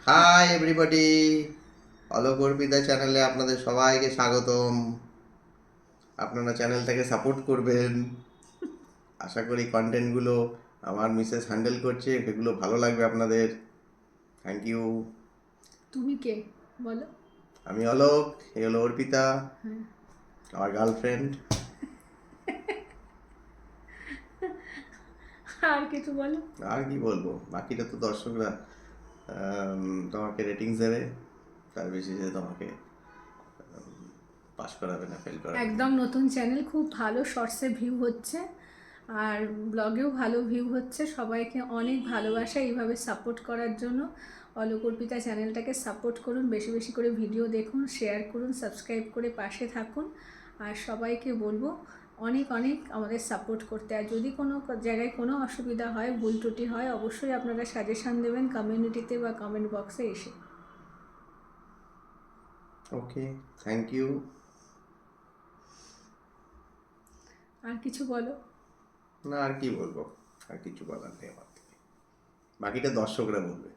Hi everybody, Alok Arpita চ্যানেলে আপনাদের সবাইকে স্বাগতম। আপনারা চ্যানেলটাকে সাপোর্ট করবেন। আশা করি কন্টেন্টগুলো আমার মিসেস হ্যান্ডেল করছে, এগুলো ভালো লাগবে আপনাদের। Thank you. তুমি কে বলো? আমি অলোক, এই হলো অর্পিতা, হ্যাঁ, আমার গার্লফ্রেন্ড। আর কিছু বলো। আর কি বলবো, বাকিটা তো দর্শকরা তোমাকে রেটিংস দেবে, তার বেশি যে তোমাকে পাস করাবে না ফেল করাবে না। একদম নতুন চ্যানেল, খুব ভালো শর্টসে ভিউ হচ্ছে আর ব্লগেও ভালো ভিউ হচ্ছে। সবাইকে অনেক ভালোবাসা এইভাবে সাপোর্ট করার জন্য। অলোক অর্পিতা চ্যানেলটাকে সাপোর্ট করুন, বেশি বেশি করে ভিডিও দেখুন, শেয়ার করুন, সাবস্ক্রাইব করে পাশে থাকুন। আর সবাইকে বলবো অনেক অনেক আমাদের সাপোর্ট করতে। আর যদি কোনো জায়গায় কোনো অসুবিধা হয়, ভুল ত্রুটি হয়, অবশ্যই আপনারা সাজেশান দেবেন কমিউনিটিতে বা কমেন্ট বক্সে এসে। ওকে, থ্যাংক ইউ। আর কিছু বলো। না, আর কি বলবো, আর কিছু বলার নেই আমার থেকে, বাকিটা দর্শকরা বলবে।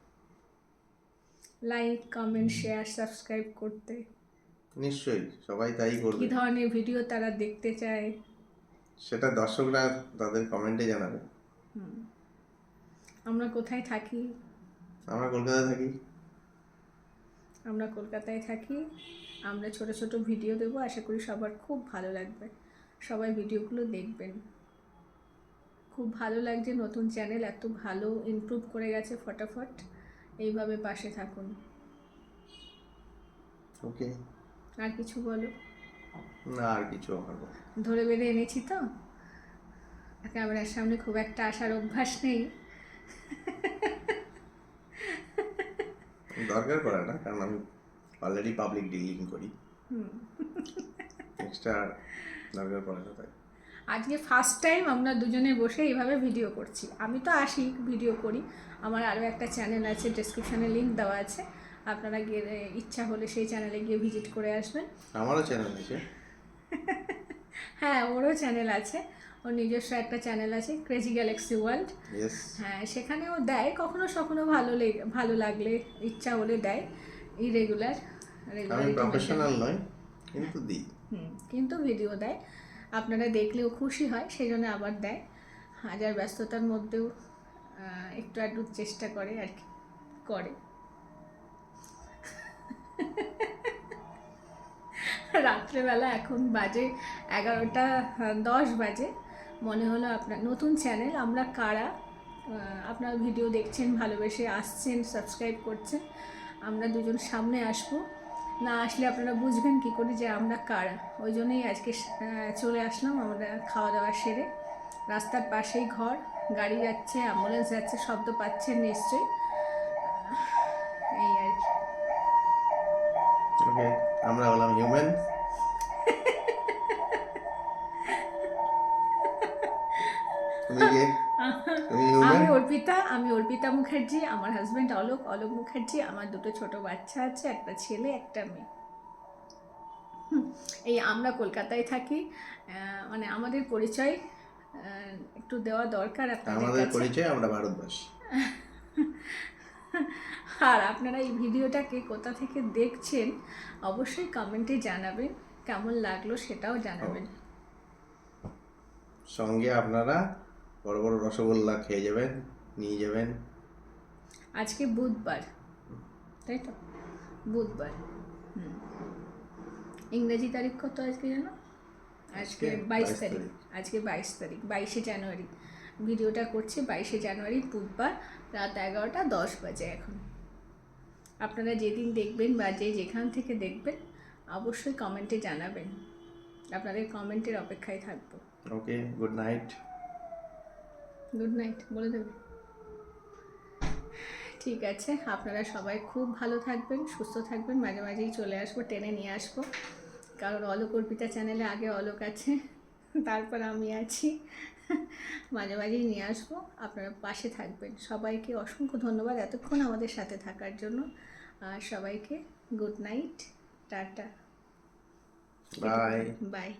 লাইক, কমেন্ট, শেয়ার, সাবস্ক্রাইব করতে। নিশ্চয়ই সবাই তাই কী করবে, ধরনের ভিডিও তারা দেখতে চায়। সেটা দর্শকরা তাদের কমেন্টে জানাবে। আমরা কোথায় থাকি? আমরা কলকাতায় থাকি। আমরা কলকাতায় থাকি। আমরা ছোট ছোট ভিডিও দেবো, আশা করি সবার খুব ভালো লাগবে। সবাই ভিডিওগুলো দেখবেন। খুব ভালো লাগছে, নতুন চ্যানেল এত ভালো ইমপ্রুভ করে গেছে ফটাফট। এইভাবে পাশে থাকুন। ওকে। আর কিছু বলো। না, আর কিছু আমার বলার ধরে বেঁধে এনেছি তো, ক্যামেরার সামনে খুব একটা আসার অভ্যাস নেই। দরকার পড়ে না, কারণ আমি অলরেডি পাবলিক ডিলিং করি, এক্সট্রা দরকার পড়ে না তাই। আজকে ফার্স্ট টাইম আমরা দুজনে বসে এইভাবে ভিডিও করছি। আমি তো আসি, ভিডিও করি। আমার আরও একটা চ্যানেল আছে, ডেসক্রিপশানে লিঙ্ক দেওয়া আছে। আপনারা গিয়ে ইচ্ছা হলে সেই চ্যানেলে গিয়ে ভিজিট করে আসবেন। আমারও চ্যানেল আছে। হ্যাঁ, ওরও চ্যানেল আছে। ওর নিজস্ব একটা চ্যানেল আছে, ক্রেজি গ্যালাক্সি ওয়ার্ল্ড। ইয়েস। হ্যাঁ, সেখানেও দেয় কখনো সখনো, ভালো লাগলে ইচ্ছা হলে দেয়। ইরেগুলার, আমি রেগুলারিটি মেনটেন। প্রফেশনাল নই, কিন্তু দিই। কিন্তু ভিডিও দেয়। আপনারা দেখলেও খুশি হয়, সেই জন্য আবার দেয়। হাজার ব্যস্ততার মধ্যেও একটু আধটু চেষ্টা করে আর কি, করে। রাত্রেবেলা এখন বাজে 11:10 বাজে। মনে হলো আপনার নতুন চ্যানেল আমরা কারা, আপনার ভিডিও দেখছেন, ভালোবেসে আসছেন, সাবস্ক্রাইব করছেন। আমরা দুজন সামনে আসবো, না আসলে আপনারা বুঝবেন কী করে যে আমরা কারা। ওই জন্যই আজকে চলে আসলাম। আমরা খাওয়া দাওয়া সেরে, রাস্তার পাশেই ঘর, গাড়ি যাচ্ছে, অ্যাম্বুলেন্স যাচ্ছে, শব্দ পাচ্ছেন নিশ্চয়ই। এই আর কি। ওকে, আমরা হলাম হিউম্যান। তুমি কে? তুমি হিউম্যান। আমি অর্পিতা মুখার্জি, আমার হাজব্যান্ড অলোক মুখার্জি, আমার দুটো ছোট বাচ্চা আছে, একটা ছেলে একটা মেয়ে। এই আমরা কলকাতায় থাকি। মানে আমাদের পরিচয় একটু দেওয়া দরকার আপনাদের আমাদের কাছে। পরিচয়, আমরা ভারতবাসী। আর আপনারা এই ভিডিওটাকে কোথা থেকে দেখছেন অবশ্যই কমেন্টে জানাবেন, কেমন লাগলো সেটাও জানাবেন। সঙ্গে আপনারা বড় বড় রসগোল্লা খেয়ে যাবেন, নিয়ে যাবেন। আজকে বুধবার, তাই তো? বুধবার। ইংরেজি তারিখ কত আজকে জানো? আজকে 22 তারিখ। আজকে 22 তারিখ, 22শে জানুয়ারি। ভিডিওটা করছি 22শে জানুয়ারি, বুধবার, রাত 11:10 বাজে এখন। আপনারা যেদিন দেখবেন বা যেখান থেকে দেখবেন অবশ্যই কমেন্টে জানাবেন। আপনাদের কমেন্টের অপেক্ষায় থাকবো। ওকে, গুড নাইট। গুড নাইট বলে দেবে? ঠিক আছে, আপনারা সবাই খুব ভালো থাকবেন, সুস্থ থাকবেন। মাঝে মাঝেই চলে আসবো, টেনে নিয়ে আসবো। কারণ অলোক অর্পিতা চ্যানেলে আগে অলোক আছে, তারপর আমি আছি। মাঝে মাঝেই নিয়ে আসবো, আপনারা পাশে থাকবেন। সবাইকে অসংখ্য ধন্যবাদ এতক্ষণ আমাদের সাথে থাকার জন্য। আর সবাইকে good night, tata, bye. By.